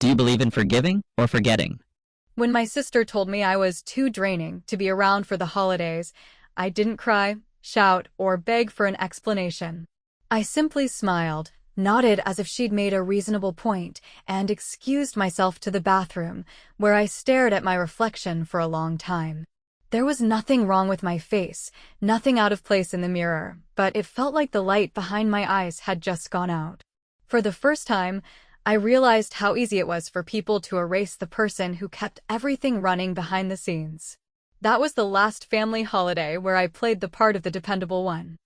Do you believe in forgiving or forgetting? When my sister told me I was too draining to be around for the holidays, I didn't cry, shout, or beg for an explanation. I simply smiled, nodded as if she'd made a reasonable point, and excused myself to the bathroom, where I stared at my reflection for a long time. There was nothing wrong with my face, nothing out of place in the mirror, but it felt like the light behind my eyes had just gone out. For the first time, I realized how easy it was for people to erase the person who kept everything running behind the scenes. That was the last family holiday where I played the part of the dependable one.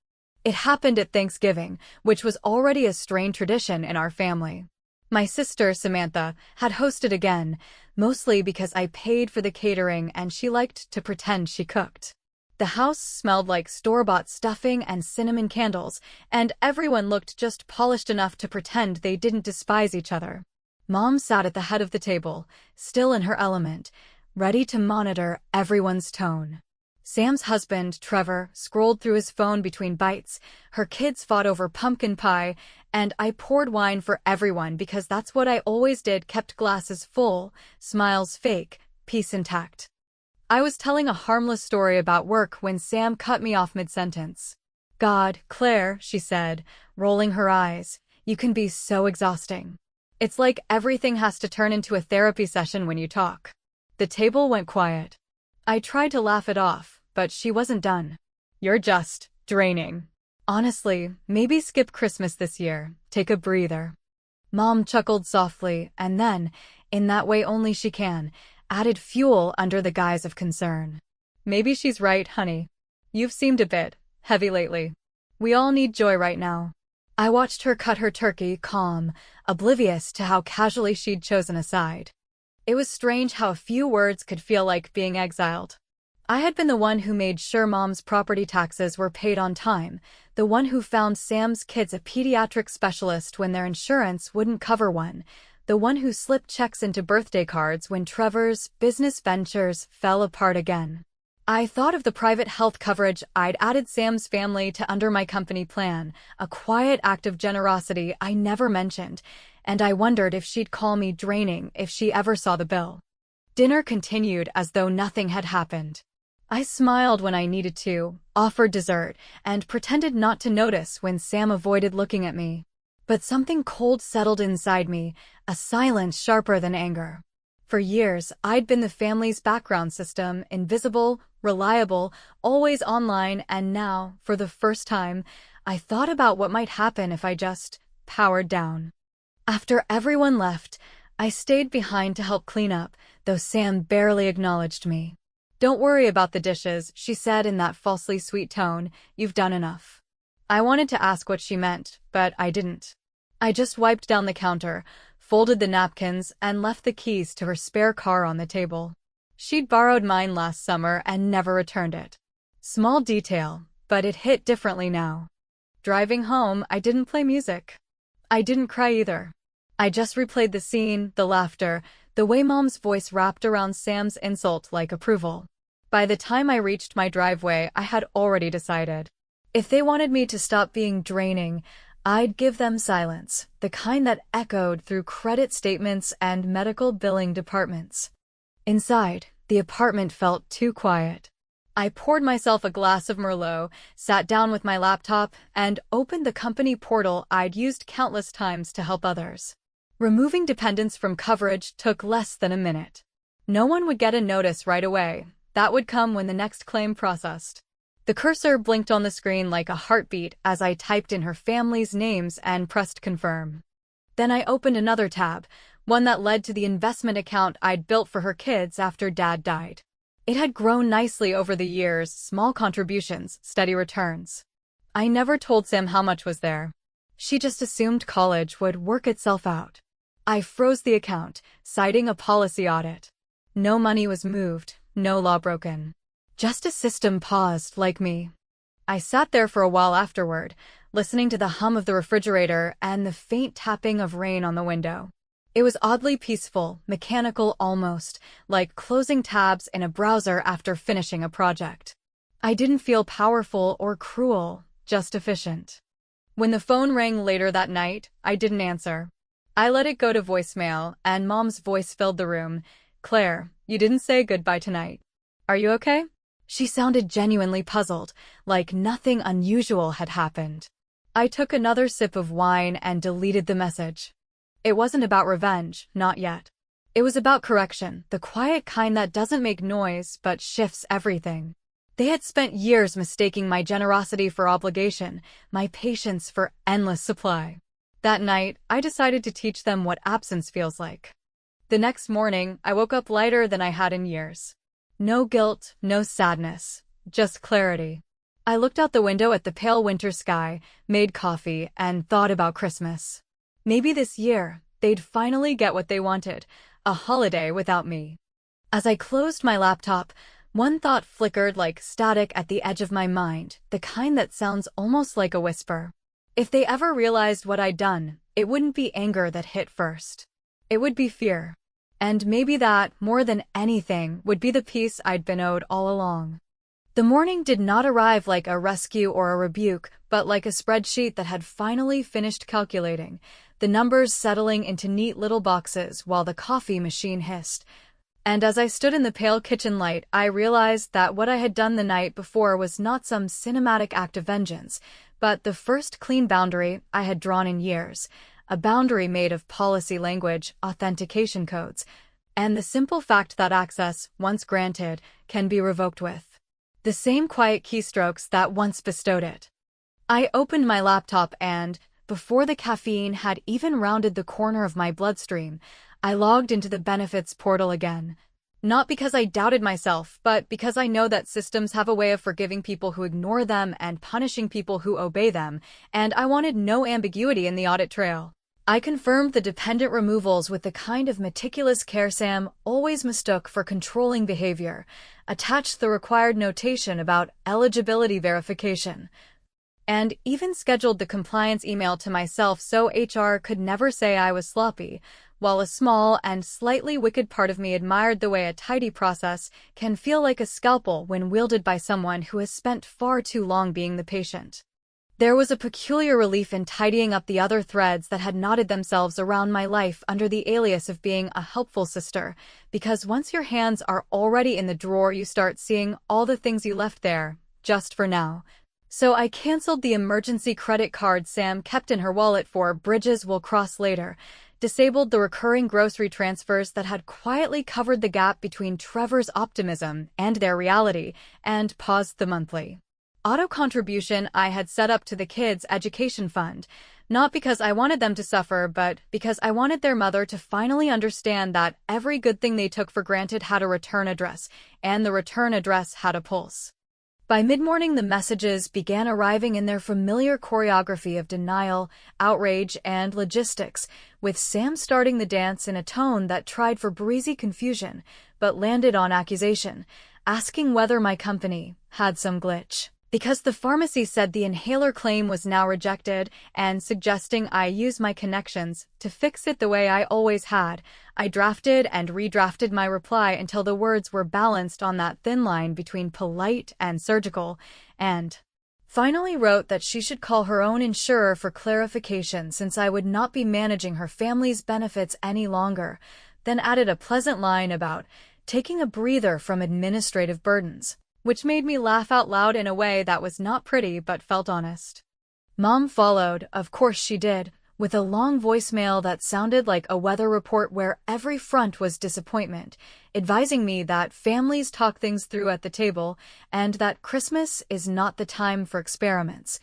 It happened at Thanksgiving, which was already a strained tradition in our family. My sister, Samantha, had hosted again, mostly because I paid for the catering and she liked to pretend she cooked. The house smelled like store-bought stuffing and cinnamon candles, and everyone looked just polished enough to pretend they didn't despise each other. Mom sat at the head of the table, still in her element, ready to monitor everyone's tone. Sam's husband, Trevor, scrolled through his phone between bites, her kids fought over pumpkin pie, and I poured wine for everyone because that's what I always did, kept glasses full, smiles fake, peace intact. I was telling a harmless story about work when Sam cut me off mid-sentence. "God, Claire," she said, rolling her eyes, "you can be so exhausting. It's like everything has to turn into a therapy session when you talk." The table went quiet. I tried to laugh it off, but she wasn't done. "You're just draining. Honestly, maybe skip Christmas this year, take a breather." Mom chuckled softly, and then, in that way only she can, added fuel under the guise of concern. "Maybe she's right, honey. You've seemed a bit heavy lately. We all need joy right now." I watched her cut her turkey, calm, oblivious to how casually she'd chosen a side. It was strange how a few words could feel like being exiled. I had been the one who made sure Mom's property taxes were paid on time, the one who found Sam's kids a pediatric specialist when their insurance wouldn't cover one, the one who slipped checks into birthday cards when Trevor's business ventures fell apart again. I thought of the private health coverage I'd added Sam's family to under my company plan, a quiet act of generosity I never mentioned, and I wondered if she'd call me draining if she ever saw the bill. Dinner continued as though nothing had happened. I smiled when I needed to, offered dessert, and pretended not to notice when Sam avoided looking at me. But something cold settled inside me, a silence sharper than anger. For years, I'd been the family's background system, invisible, reliable, always online, and now, for the first time, I thought about what might happen if I just powered down. After everyone left, I stayed behind to help clean up, though Sam barely acknowledged me. "Don't worry about the dishes," she said in that falsely sweet tone, "you've done enough." I wanted to ask what she meant, but I didn't. I just wiped down the counter, folded the napkins, and left the keys to her spare car on the table. She'd borrowed mine last summer and never returned it. Small detail, but it hit differently now. Driving home, I didn't play music. I didn't cry either. I just replayed the scene, the laughter, the way Mom's voice wrapped around Sam's insult like approval. By the time I reached my driveway, I had already decided. If they wanted me to stop being draining, I'd give them silence, the kind that echoed through credit statements and medical billing departments. Inside, the apartment felt too quiet. I poured myself a glass of Merlot, sat down with my laptop, and opened the company portal I'd used countless times to help others. Removing dependents from coverage took less than a minute. No one would get a notice right away. That would come when the next claim processed. The cursor blinked on the screen like a heartbeat as I typed in her family's names and pressed confirm. Then I opened another tab, one that led to the investment account I'd built for her kids after Dad died. It had grown nicely over the years, small contributions, steady returns. I never told Sam how much was there. She just assumed college would work itself out. I froze the account, citing a policy audit. No money was moved, no law broken. Just a system paused, like me. I sat there for a while afterward, listening to the hum of the refrigerator and the faint tapping of rain on the window. It was oddly peaceful, mechanical almost, like closing tabs in a browser after finishing a project. I didn't feel powerful or cruel, just efficient. When the phone rang later that night, I didn't answer. I let it go to voicemail, and Mom's voice filled the room. "Claire, you didn't say goodbye tonight. Are you okay?" She sounded genuinely puzzled, like nothing unusual had happened. I took another sip of wine and deleted the message. It wasn't about revenge, not yet. It was about correction, the quiet kind that doesn't make noise but shifts everything. They had spent years mistaking my generosity for obligation, my patience for endless supply. That night, I decided to teach them what absence feels like. The next morning, I woke up lighter than I had in years. No guilt, no sadness, just clarity. I looked out the window at the pale winter sky, made coffee, and thought about Christmas. Maybe this year, they'd finally get what they wanted, a holiday without me. As I closed my laptop, one thought flickered like static at the edge of my mind, the kind that sounds almost like a whisper. If they ever realized what I'd done, it wouldn't be anger that hit first. It would be fear. And maybe that, more than anything, would be the peace I'd been owed all along. The morning did not arrive like a rescue or a rebuke, but like a spreadsheet that had finally finished calculating, the numbers settling into neat little boxes while the coffee machine hissed. And as I stood in the pale kitchen light, I realized that what I had done the night before was not some cinematic act of vengeance, but the first clean boundary I had drawn in years, a boundary made of policy language, authentication codes, and the simple fact that access, once granted, can be revoked with the same quiet keystrokes that once bestowed it. I opened my laptop and, before the caffeine had even rounded the corner of my bloodstream, I logged into the benefits portal again. Not because I doubted myself, but because I know that systems have a way of forgiving people who ignore them and punishing people who obey them, and I wanted no ambiguity in the audit trail. I confirmed the dependent removals with the kind of meticulous care Sam always mistook for controlling behavior, attached the required notation about eligibility verification, and even scheduled the compliance email to myself so HR could never say I was sloppy, while a small and slightly wicked part of me admired the way a tidy process can feel like a scalpel when wielded by someone who has spent far too long being the patient. There was a peculiar relief in tidying up the other threads that had knotted themselves around my life under the alias of being a helpful sister, because once your hands are already in the drawer, you start seeing all the things you left there, just for now. So I canceled the emergency credit card Sam kept in her wallet for bridges we'll cross later, disabled the recurring grocery transfers that had quietly covered the gap between Trevor's optimism and their reality, and paused the monthly auto contribution I had set up to the kids' education fund, not because I wanted them to suffer, but because I wanted their mother to finally understand that every good thing they took for granted had a return address, and the return address had a pulse. By mid-morning, the messages began arriving in their familiar choreography of denial, outrage, and logistics, with Sam starting the dance in a tone that tried for breezy confusion, but landed on accusation, asking whether my company had some glitch, because the pharmacy said the inhaler claim was now rejected, and suggesting I use my connections to fix it the way I always had. I drafted and redrafted my reply until the words were balanced on that thin line between polite and surgical, and finally wrote that she should call her own insurer for clarification since I would not be managing her family's benefits any longer, then added a pleasant line about taking a breather from administrative burdens, which made me laugh out loud in a way that was not pretty but felt honest. Mom followed, of course she did, with a long voicemail that sounded like a weather report where every front was disappointment, advising me that families talk things through at the table and that Christmas is not the time for experiments.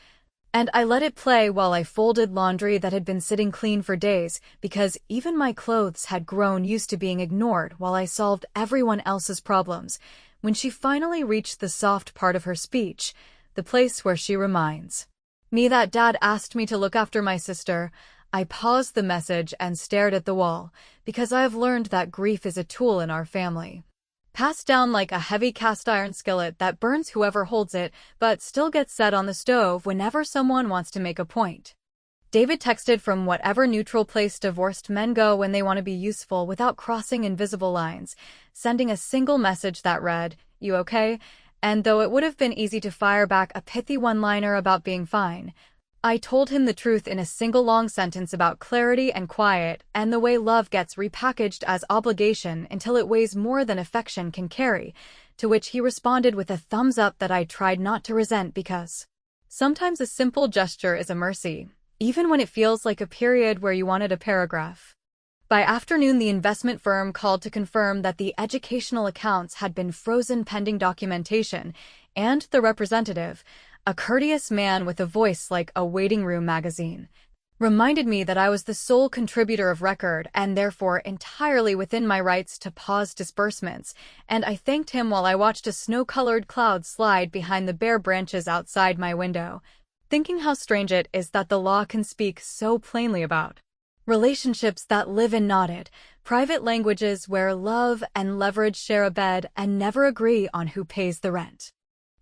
And I let it play while I folded laundry that had been sitting clean for days, because even my clothes had grown used to being ignored while I solved everyone else's problems. When she finally reached the soft part of her speech, the place where she reminds me that Dad asked me to look after my sister, I paused the message and stared at the wall, because I have learned that grief is a tool in our family, passed down like a heavy cast iron skillet that burns whoever holds it, but still gets set on the stove whenever someone wants to make a point. David texted from whatever neutral place divorced men go when they want to be useful without crossing invisible lines, sending a single message that read, "You okay?" And though it would have been easy to fire back a pithy one-liner about being fine, I told him the truth in a single long sentence about clarity and quiet and the way love gets repackaged as obligation until it weighs more than affection can carry, to which he responded with a thumbs up that I tried not to resent because sometimes a simple gesture is a mercy, even when it feels like a period where you wanted a paragraph. By afternoon, the investment firm called to confirm that the educational accounts had been frozen pending documentation, and the representative, a courteous man with a voice like a waiting room magazine, reminded me that I was the sole contributor of record and therefore entirely within my rights to pause disbursements, and I thanked him while I watched a snow-colored cloud slide behind the bare branches outside my window, thinking how strange it is that the law can speak so plainly about relationships that live in knotted, private languages where love and leverage share a bed and never agree on who pays the rent.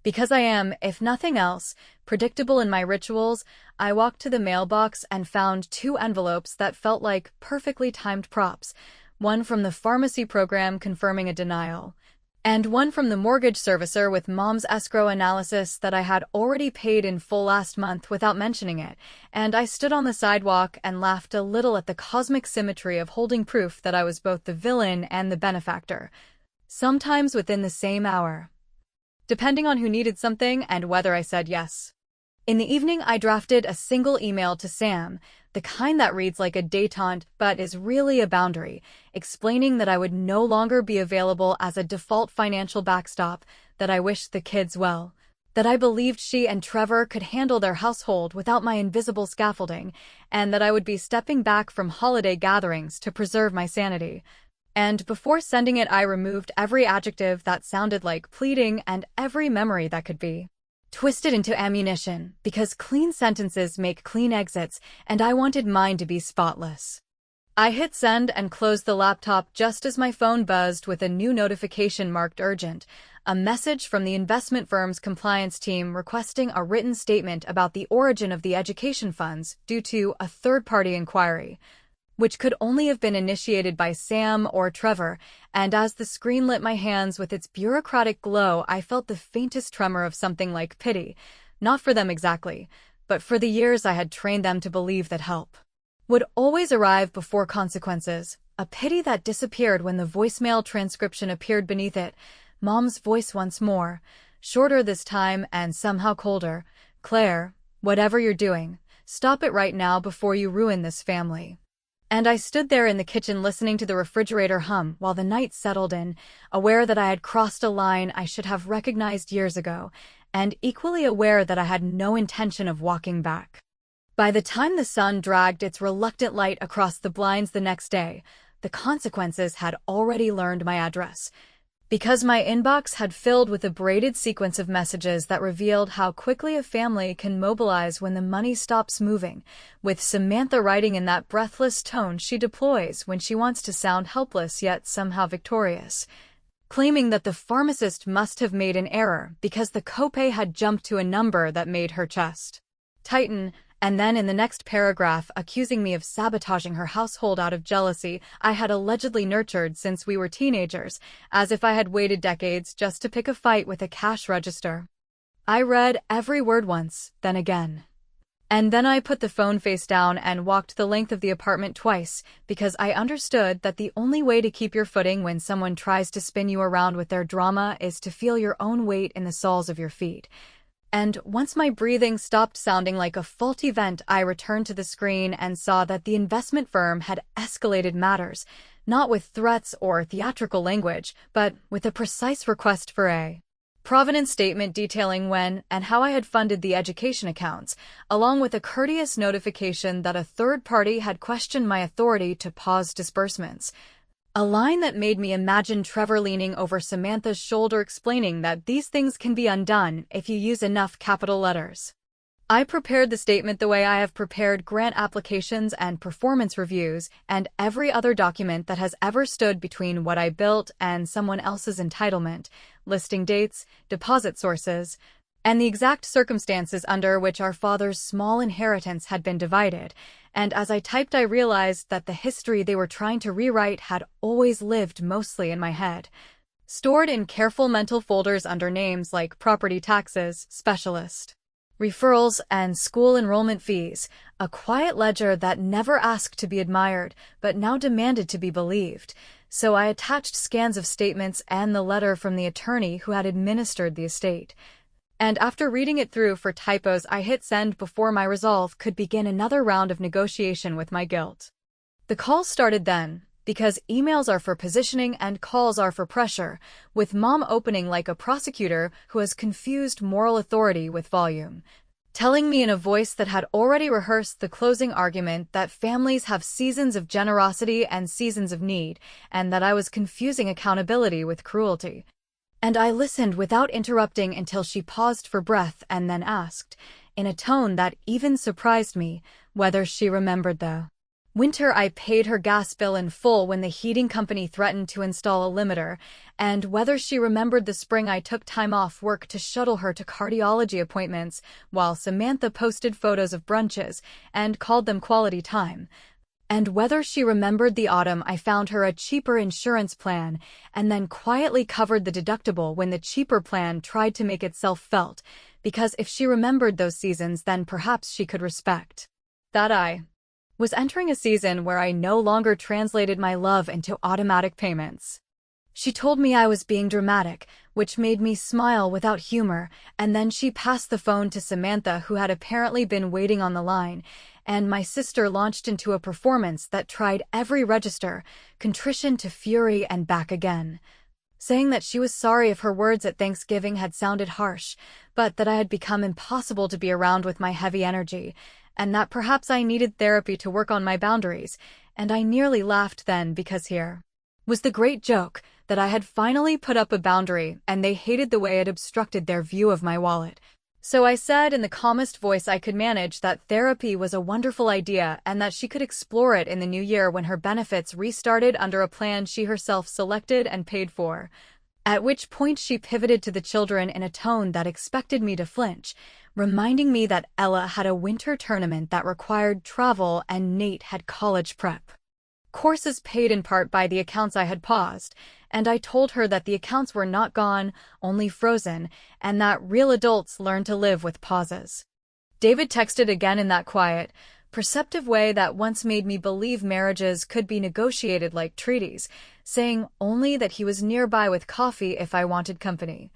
Because I am, if nothing else, predictable in my rituals, I walked to the mailbox and found 2 envelopes that felt like perfectly timed props, one from the pharmacy program confirming a denial, and one from the mortgage servicer with Mom's escrow analysis that I had already paid in full last month without mentioning it, and I stood on the sidewalk and laughed a little at the cosmic symmetry of holding proof that I was both the villain and the benefactor, sometimes within the same hour, depending on who needed something and whether I said yes. In the evening, I drafted a single email to Sam, the kind that reads like a détente but is really a boundary, explaining that I would no longer be available as a default financial backstop, that I wished the kids well, that I believed she and Trevor could handle their household without my invisible scaffolding, and that I would be stepping back from holiday gatherings to preserve my sanity. And before sending it, I removed every adjective that sounded like pleading and every memory that could be twisted into ammunition, because clean sentences make clean exits, and I wanted mine to be spotless. I hit send and closed the laptop just as my phone buzzed with a new notification marked urgent, a message from the investment firm's compliance team requesting a written statement about the origin of the education funds due to a third-party inquiry, which could only have been initiated by Sam or Trevor, and as the screen lit my hands with its bureaucratic glow, I felt the faintest tremor of something like pity, not for them exactly, but for the years I had trained them to believe that help would always arrive before consequences, a pity that disappeared when the voicemail transcription appeared beneath it, Mom's voice once more, shorter this time and somehow colder. "Claire, whatever you're doing, stop it right now before you ruin this family." And I stood there in the kitchen listening to the refrigerator hum while the night settled in, aware that I had crossed a line I should have recognized years ago, and equally aware that I had no intention of walking back. By the time the sun dragged its reluctant light across the blinds the next day, the consequences had already learned my address, because my inbox had filled with a braided sequence of messages that revealed how quickly a family can mobilize when the money stops moving, with Samantha writing in that breathless tone she deploys when she wants to sound helpless yet somehow victorious, claiming that the pharmacist must have made an error because the copay had jumped to a number that made her chest tighten, and then in the next paragraph accusing me of sabotaging her household out of jealousy I had allegedly nurtured since we were teenagers, as if I had waited decades just to pick a fight with a cash register. I read every word once, then again. And then I put the phone face down and walked the length of the apartment twice, because I understood that the only way to keep your footing when someone tries to spin you around with their drama is to feel your own weight in the soles of your feet. And once my breathing stopped sounding like a faulty vent, I returned to the screen and saw that the investment firm had escalated matters, not with threats or theatrical language, but with a precise request for a provenance statement detailing when and how I had funded the education accounts, along with a courteous notification that a third party had questioned my authority to pause disbursements. A line that made me imagine Trevor leaning over Samantha's shoulder explaining that these things can be undone if you use enough capital letters. I prepared the statement the way I have prepared grant applications and performance reviews and every other document that has ever stood between what I built and someone else's entitlement, listing dates, deposit sources, and the exact circumstances under which our father's small inheritance had been divided, and as I typed I realized that the history they were trying to rewrite had always lived mostly in my head, stored in careful mental folders under names like property taxes specialist, referrals, and school enrollment fees, a quiet ledger that never asked to be admired, but now demanded to be believed. So I attached scans of statements and the letter from the attorney who had administered the estate. And after reading it through for typos, I hit send before my resolve could begin another round of negotiation with my guilt. The calls started then, because emails are for positioning and calls are for pressure, with Mom opening like a prosecutor who has confused moral authority with volume, telling me in a voice that had already rehearsed the closing argument that families have seasons of generosity and seasons of need, and that I was confusing accountability with cruelty. And I listened without interrupting until she paused for breath and then asked, in a tone that even surprised me, whether she remembered the winter I paid her gas bill in full when the heating company threatened to install a limiter, and whether she remembered the spring I took time off work to shuttle her to cardiology appointments while Samantha posted photos of brunches and called them quality time, and whether she remembered the autumn I found her a cheaper insurance plan and then quietly covered the deductible when the cheaper plan tried to make itself felt, because if she remembered those seasons, then perhaps she could respect that I was entering a season where I no longer translated my love into automatic payments. She told me I was being dramatic, which made me smile without humor, and then she passed the phone to Samantha, who had apparently been waiting on the line, and my sister launched into a performance that tried every register, contrition to fury and back again, saying that she was sorry if her words at Thanksgiving had sounded harsh, but that I had become impossible to be around with my heavy energy, and that perhaps I needed therapy to work on my boundaries, and I nearly laughed then because here was the great joke, that I had finally put up a boundary and they hated the way it obstructed their view of my wallet. So I said in the calmest voice I could manage that therapy was a wonderful idea and that she could explore it in the new year when her benefits restarted under a plan she herself selected and paid for. At which point she pivoted to the children in a tone that expected me to flinch, reminding me that Ella had a winter tournament that required travel and Nate had college prep courses paid in part by the accounts I had paused, and I told her that the accounts were not gone, only frozen, and that real adults learn to live with pauses. David texted again in that quiet, perceptive way that once made me believe marriages could be negotiated like treaties, saying only that he was nearby with coffee if I wanted company.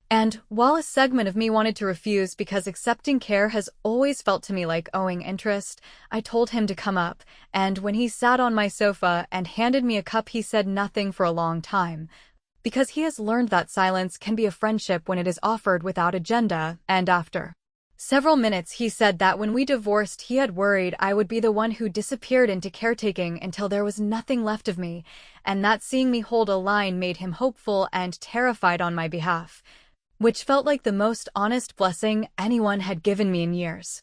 And while a segment of me wanted to refuse because accepting care has always felt to me like owing interest, I told him to come up, and when he sat on my sofa and handed me a cup, he said nothing for a long time, because he has learned that silence can be a friendship when it is offered without agenda, and after several minutes he said that when we divorced he had worried I would be the one who disappeared into caretaking until there was nothing left of me, and that seeing me hold a line made him hopeful and terrified on my behalf, which felt like the most honest blessing anyone had given me in years.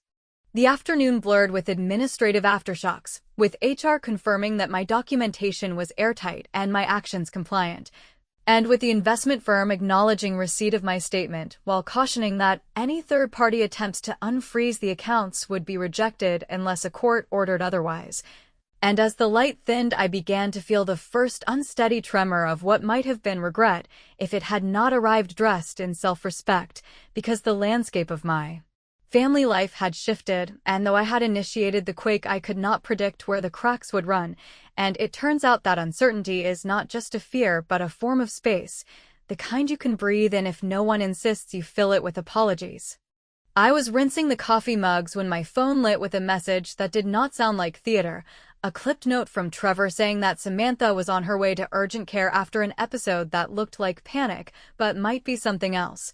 The afternoon blurred with administrative aftershocks, with HR confirming that my documentation was airtight and my actions compliant, and with the investment firm acknowledging receipt of my statement while cautioning that any third-party attempts to unfreeze the accounts would be rejected unless a court ordered otherwise. And as the light thinned, I began to feel the first unsteady tremor of what might have been regret if it had not arrived dressed in self-respect, because the landscape of my family life had shifted, and though I had initiated the quake, I could not predict where the cracks would run, and it turns out that uncertainty is not just a fear but a form of space, the kind you can breathe in if no one insists you fill it with apologies. I was rinsing the coffee mugs when my phone lit with a message that did not sound like theater, a clipped note from Trevor saying that Samantha was on her way to urgent care after an episode that looked like panic but might be something else,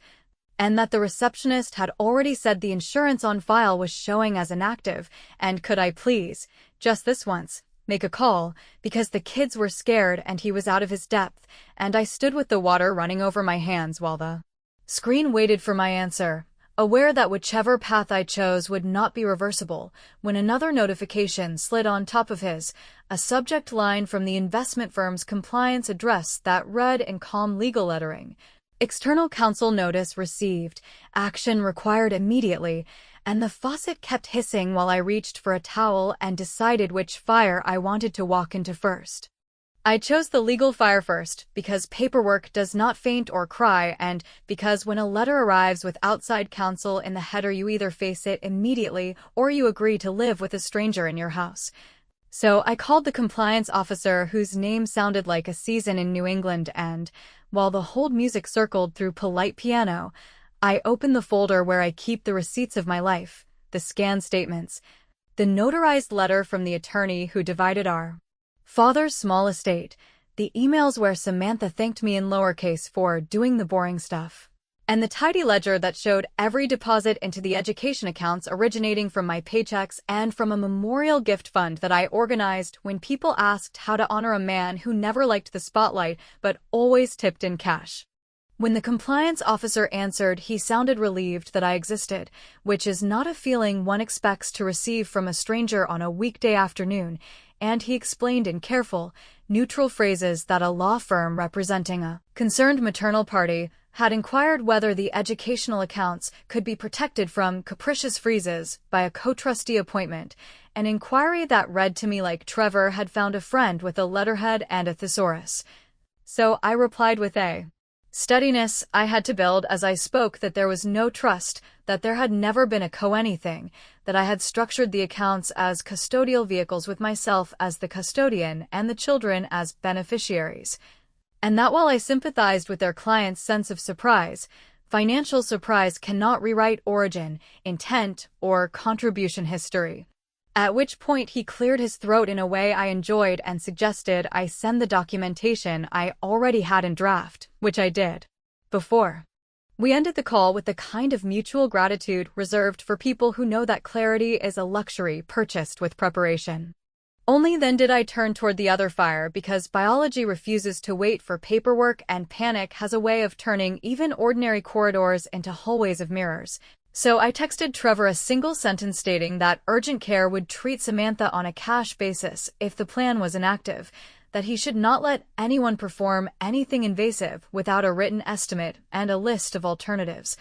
and that the receptionist had already said the insurance on file was showing as inactive, and could I please, just this once, make a call, because the kids were scared and he was out of his depth, and I stood with the water running over my hands while the screen waited for my answer, aware that whichever path I chose would not be reversible, when another notification slid on top of his, a subject line from the investment firm's compliance address that read in calm legal lettering, "External counsel notice received, action required immediately," and the faucet kept hissing while I reached for a towel and decided which fire I wanted to walk into first. I chose the legal fire first because paperwork does not faint or cry, and because when a letter arrives with outside counsel in the header, you either face it immediately or you agree to live with a stranger in your house. So I called the compliance officer, whose name sounded like a season in New England, and, while the hold music circled through polite piano, I opened the folder where I keep the receipts of my life, the scanned statements, the notarized letter from the attorney who divided our father's small estate, the emails where Samantha thanked me in lowercase for doing the boring stuff, and the tidy ledger that showed every deposit into the education accounts originating from my paychecks and from a memorial gift fund that I organized when people asked how to honor a man who never liked the spotlight but always tipped in cash. When the compliance officer answered, he sounded relieved that I existed, which is not a feeling one expects to receive from a stranger on a weekday afternoon, and he explained in careful, neutral phrases that a law firm representing a concerned maternal party had inquired whether the educational accounts could be protected from capricious freezes by a co-trustee appointment, an inquiry that read to me like Trevor had found a friend with a letterhead and a thesaurus. So I replied with a steadiness I had to build as I spoke that there was no trust, that there had never been a co-anything, that I had structured the accounts as custodial vehicles with myself as the custodian and the children as beneficiaries, and that while I sympathized with their client's sense of surprise, financial surprise cannot rewrite origin, intent, or contribution history. At which point he cleared his throat in a way I enjoyed and suggested I send the documentation I already had in draft, which I did. Before we ended the call with the kind of mutual gratitude reserved for people who know that clarity is a luxury purchased with preparation. Only then did I turn toward the other fire, because biology refuses to wait for paperwork and panic has a way of turning even ordinary corridors into hallways of mirrors. So I texted Trevor a single sentence stating that urgent care would treat Samantha on a cash basis if the plan was inactive, that he should not let anyone perform anything invasive without a written estimate and a list of alternatives,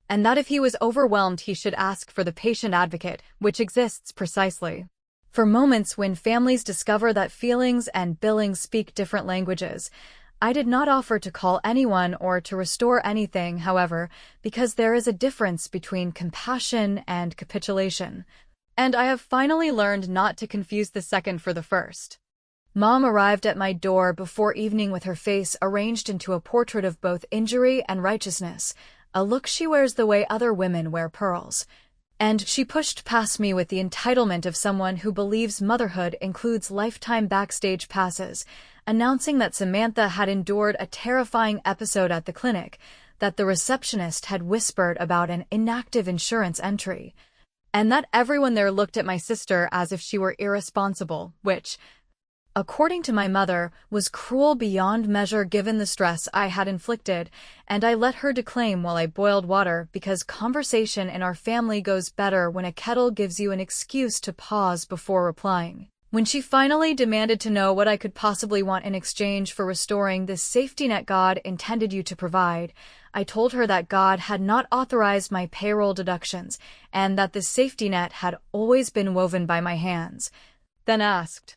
and that if he was overwhelmed he should ask for the patient advocate, which exists precisely for moments when families discover that feelings and billing speak different languages. I did not offer to call anyone or to restore anything, however, because there is a difference between compassion and capitulation, and I have finally learned not to confuse the second for the first. Mom arrived at my door before evening with her face arranged into a portrait of both injury and righteousness, a look she wears the way other women wear pearls. And she pushed past me with the entitlement of someone who believes motherhood includes lifetime backstage passes, announcing that Samantha had endured a terrifying episode at the clinic, that the receptionist had whispered about an inactive insurance entry, and that everyone there looked at my sister as if she were irresponsible, which, according to my mother, was cruel beyond measure given the stress I had inflicted, and I let her declaim while I boiled water, because conversation in our family goes better when a kettle gives you an excuse to pause before replying. When she finally demanded to know what I could possibly want in exchange for restoring this safety net God intended you to provide, I told her that God had not authorized my payroll deductions, and that the safety net had always been woven by my hands. Then asked,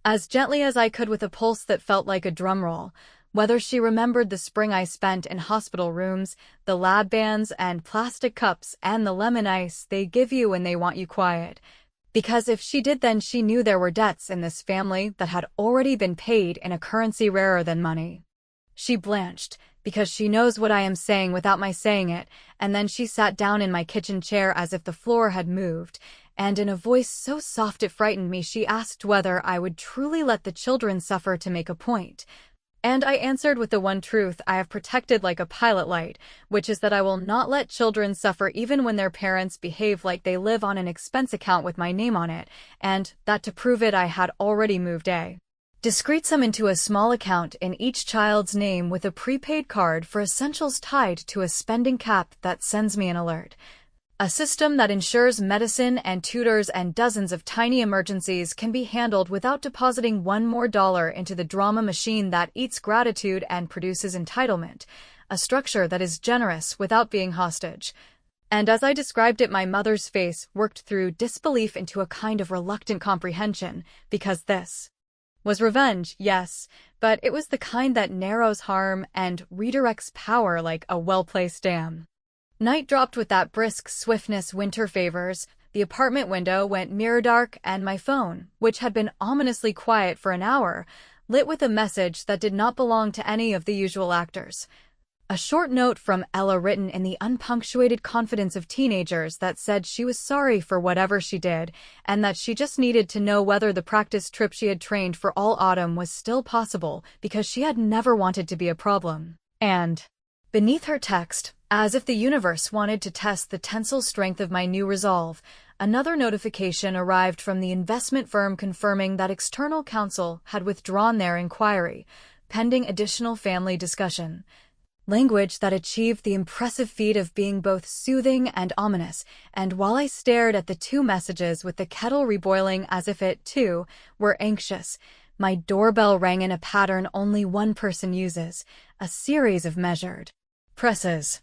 as gently as I could with a pulse that felt like a drum roll, whether she remembered the spring I spent in hospital rooms, the lab bands and plastic cups and the lemon ice they give you when they want you quiet. Because if she did, then she knew there were debts in this family that had already been paid in a currency rarer than money. She blanched, because she knows what I am saying without my saying it, and then she sat down in my kitchen chair as if the floor had moved, and in a voice so soft it frightened me she asked whether I would truly let the children suffer to make a point. And I answered with the one truth I have protected like a pilot light, which is that I will not let children suffer even when their parents behave like they live on an expense account with my name on it, and that to prove it I had already moved a discrete sum into a small account in each child's name with a prepaid card for essentials tied to a spending cap that sends me an alert. A system that ensures medicine and tutors and dozens of tiny emergencies can be handled without depositing one more dollar into the drama machine that eats gratitude and produces entitlement. A structure that is generous without being hostage. And as I described it, my mother's face worked through disbelief into a kind of reluctant comprehension, because this Was revenge, yes, but it was the kind that narrows harm and redirects power like a well-placed dam. Night dropped with that brisk swiftness winter favors. The apartment window went mirror dark, and my phone, which had been ominously quiet for an hour, lit with a message that did not belong to any of the usual actors. A short note from Ella written in the unpunctuated confidence of teenagers that said she was sorry for whatever she did, and that she just needed to know whether the practice trip she had trained for all autumn was still possible, because she had never wanted to be a problem. And beneath her text, as if the universe wanted to test the tensile strength of my new resolve, another notification arrived from the investment firm confirming that external counsel had withdrawn their inquiry, pending additional family discussion. Language that achieved the impressive feat of being both soothing and ominous, and while I stared at the two messages with the kettle reboiling as if it, too, were anxious, my doorbell rang in a pattern only one person uses, a series of measured presses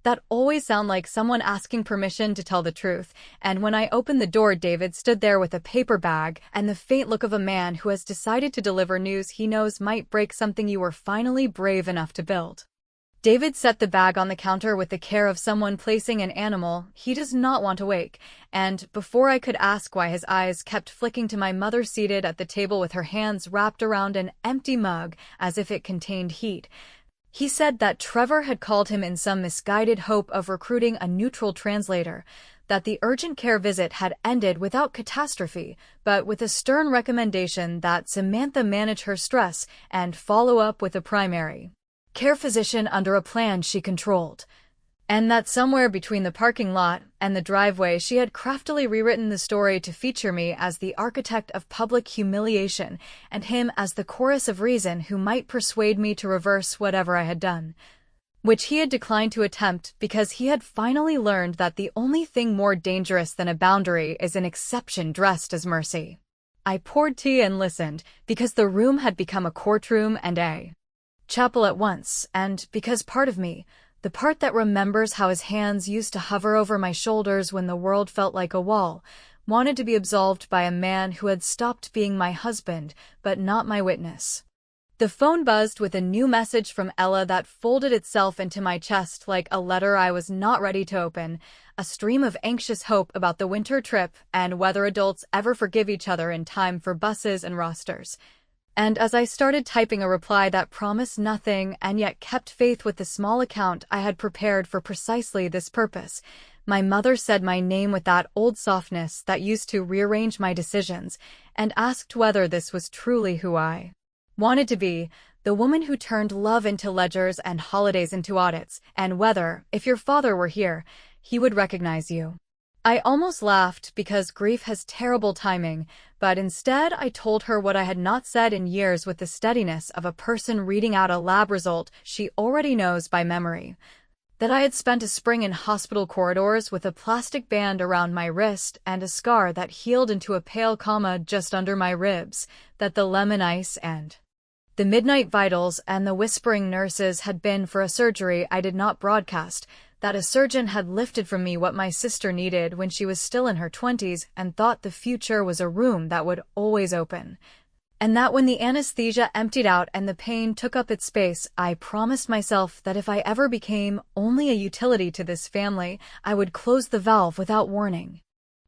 that always sound like someone asking permission to tell the truth, and when I opened the door, David stood there with a paper bag and the faint look of a man who has decided to deliver news he knows might break something you were finally brave enough to build. David set the bag on the counter with the care of someone placing an animal he does not want to wake, and before I could ask why, his eyes kept flicking to my mother seated at the table with her hands wrapped around an empty mug as if it contained heat. He said that Trevor had called him in some misguided hope of recruiting a neutral translator, that the urgent care visit had ended without catastrophe, but with a stern recommendation that Samantha manage her stress and follow up with a primary care physician under a plan she controlled, and that somewhere between the parking lot and the driveway she had craftily rewritten the story to feature me as the architect of public humiliation and him as the chorus of reason who might persuade me to reverse whatever I had done, which he had declined to attempt because he had finally learned that the only thing more dangerous than a boundary is an exception dressed as mercy. I poured tea and listened, because the room had become a courtroom and a chapel at once, and because part of me, the part that remembers how his hands used to hover over my shoulders when the world felt like a wall, wanted to be absolved by a man who had stopped being my husband, but not my witness. The phone buzzed with a new message from Ella that folded itself into my chest like a letter I was not ready to open, a stream of anxious hope about the winter trip and whether adults ever forgive each other in time for buses and rosters. And as I started typing a reply that promised nothing and yet kept faith with the small account I had prepared for precisely this purpose, my mother said my name with that old softness that used to rearrange my decisions, and asked whether this was truly who I wanted to be, the woman who turned love into ledgers and holidays into audits, and whether, if your father were here, he would recognize you. I almost laughed because grief has terrible timing, but instead I told her what I had not said in years with the steadiness of a person reading out a lab result she already knows by memory. That I had spent a spring in hospital corridors with a plastic band around my wrist and a scar that healed into a pale comma just under my ribs, that the lemon ice and the midnight vitals and the whispering nurses had been for a surgery I did not broadcast, that a surgeon had lifted from me what my sister needed when she was still in her 20s and thought the future was a room that would always open. And that when the anesthesia emptied out and the pain took up its space, I promised myself that if I ever became only a utility to this family, I would close the valve without warning.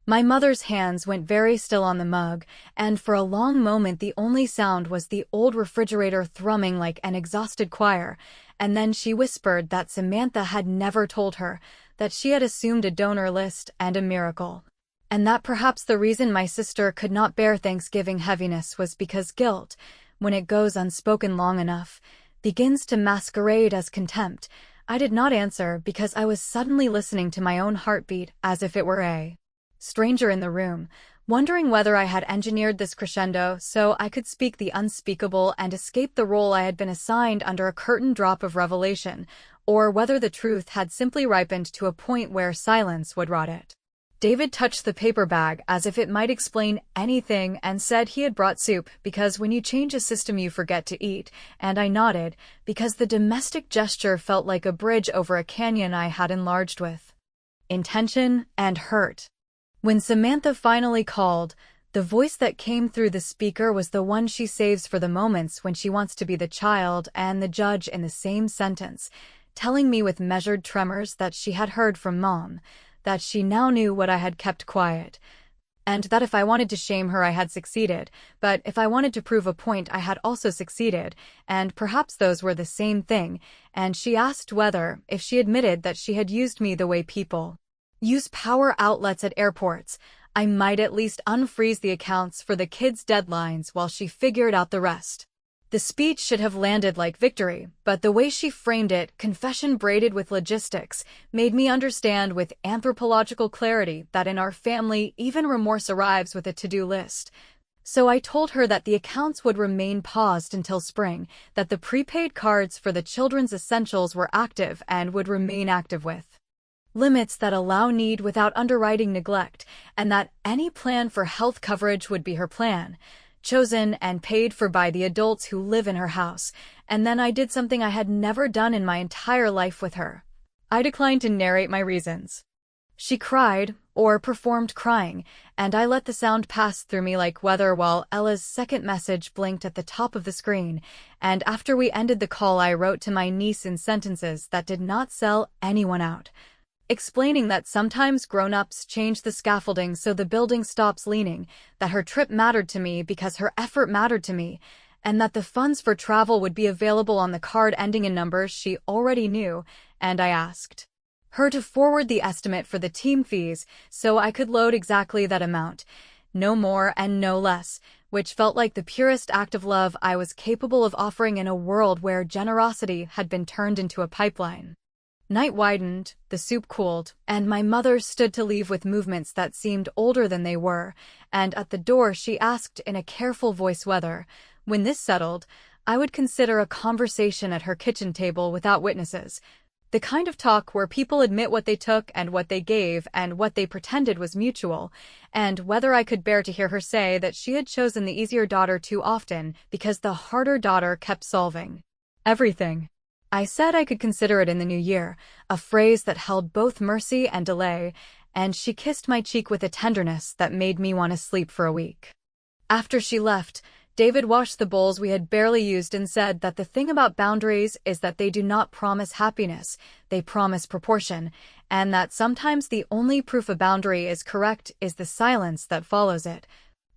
My mother's hands went very still on the mug, and for a long moment the only sound was the old refrigerator thrumming like an exhausted choir, and then she whispered that Samantha had never told her, that she had assumed a donor list and a miracle, and that perhaps the reason my sister could not bear Thanksgiving heaviness was because guilt, when it goes unspoken long enough, begins to masquerade as contempt. I did not answer because I was suddenly listening to my own heartbeat as if it were a stranger in the room, wondering whether I had engineered this crescendo so I could speak the unspeakable and escape the role I had been assigned under a curtain drop of revelation, or whether the truth had simply ripened to a point where silence would rot it. David touched the paper bag as if it might explain anything and said he had brought soup because when you change a system you forget to eat, and I nodded because the domestic gesture felt like a bridge over a canyon I had enlarged with intention and hurt. When Samantha finally called, The voice that came through the speaker was the one she saves for the moments when she wants to be the child and the judge in the same sentence, telling me with measured tremors that she had heard from Mom, that she now knew what I had kept quiet, and that if I wanted to shame her I had succeeded, but if I wanted to prove a point I had also succeeded, and perhaps those were the same thing, and she asked whether, if she admitted that she had used me the way people use power outlets at airports, I might at least unfreeze the accounts for the kids' deadlines while she figured out the rest. The speech should have landed like victory, but the way she framed it, confession braided with logistics, made me understand with anthropological clarity that in our family even remorse arrives with a to-do list. So I told her that the accounts would remain paused until spring, that the prepaid cards for the children's essentials were active and would remain active with limits that allow need without underwriting neglect, and that any plan for health coverage would be her plan, chosen and paid for by the adults who live in her house. And then I did something I had never done in my entire life with her. I declined to narrate my reasons. She cried, or performed crying, and I let the sound pass through me like weather while Ella's second message blinked at the top of the screen, and after we ended the call I wrote to my niece in sentences that did not sell anyone out, explaining that sometimes grown-ups change the scaffolding so the building stops leaning, that her trip mattered to me because her effort mattered to me, and that the funds for travel would be available on the card ending in numbers she already knew, and I asked her to forward the estimate for the team fees so I could load exactly that amount, no more and no less, which felt like the purest act of love I was capable of offering in a world where generosity had been turned into a pipeline. Night widened, the soup cooled, and my mother stood to leave with movements that seemed older than they were, and at the door she asked in a careful voice whether, when this settled, I would consider a conversation at her kitchen table without witnesses, the kind of talk where people admit what they took and what they gave and what they pretended was mutual, and whether I could bear to hear her say that she had chosen the easier daughter too often because the harder daughter kept solving everything. I said I could consider it in the new year, a phrase that held both mercy and delay, and she kissed my cheek with a tenderness that made me want to sleep for a week. After she left, David washed the bowls we had barely used and said that the thing about boundaries is that they do not promise happiness, they promise proportion, and that sometimes the only proof a boundary is correct is the silence that follows it,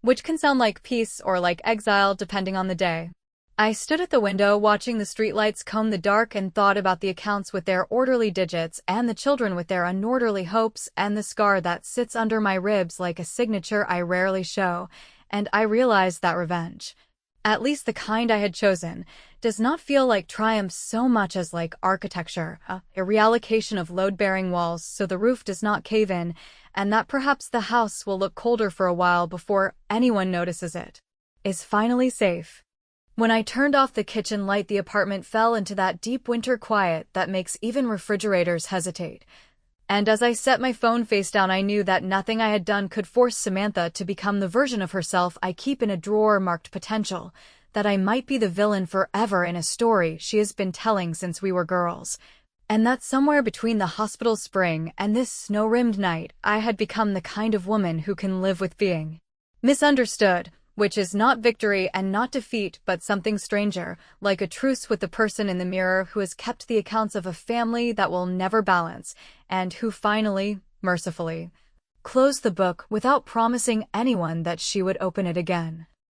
which can sound like peace or like exile depending on the day. I stood at the window watching the streetlights comb the dark and thought about the accounts with their orderly digits and the children with their unorderly hopes and the scar that sits under my ribs like a signature I rarely show, and I realized that revenge, at least the kind I had chosen, does not feel like triumph so much as like architecture, a reallocation of load-bearing walls so the roof does not cave in, and that perhaps the house will look colder for a while before anyone notices it is finally safe. When I turned off the kitchen light, the apartment fell into that deep winter quiet that makes even refrigerators hesitate. And as I set my phone face down, I knew that nothing I had done could force Samantha to become the version of herself I keep in a drawer marked potential, that I might be the villain forever in a story she has been telling since we were girls. And that somewhere between the hospital spring and this snow-rimmed night, I had become the kind of woman who can live with being misunderstood, which is not victory and not defeat, but something stranger, like a truce with the person in the mirror who has kept the accounts of a family that will never balance, and who finally, mercifully, closed the book without promising anyone that she would open it again.